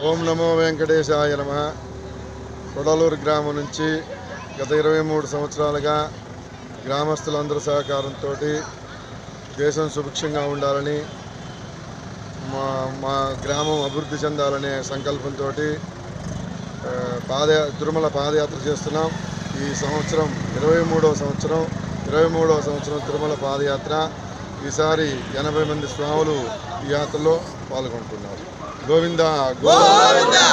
ఓం నమో వెంకటేశాయ నమః. కొడలూరు గ్రామం నుంచి గత 23 సంవత్సరాలుగా గ్రామస్తులందరి సహకారంతో దేశం సుభిక్షంగా ఉండాలని, మా గ్రామం అభివృద్ధి చెందాలనే సంకల్పంతో తిరుమల పాదయాత్ర చేస్తున్నాం. ఈ సంవత్సరం 23వ సంవత్సరం తిరుమల పాదయాత్ర. ఈసారి 80 మంది స్వాములు ఈ యాత్రలో పాల్గొంటున్నారు. గోవిందా గోవిందా.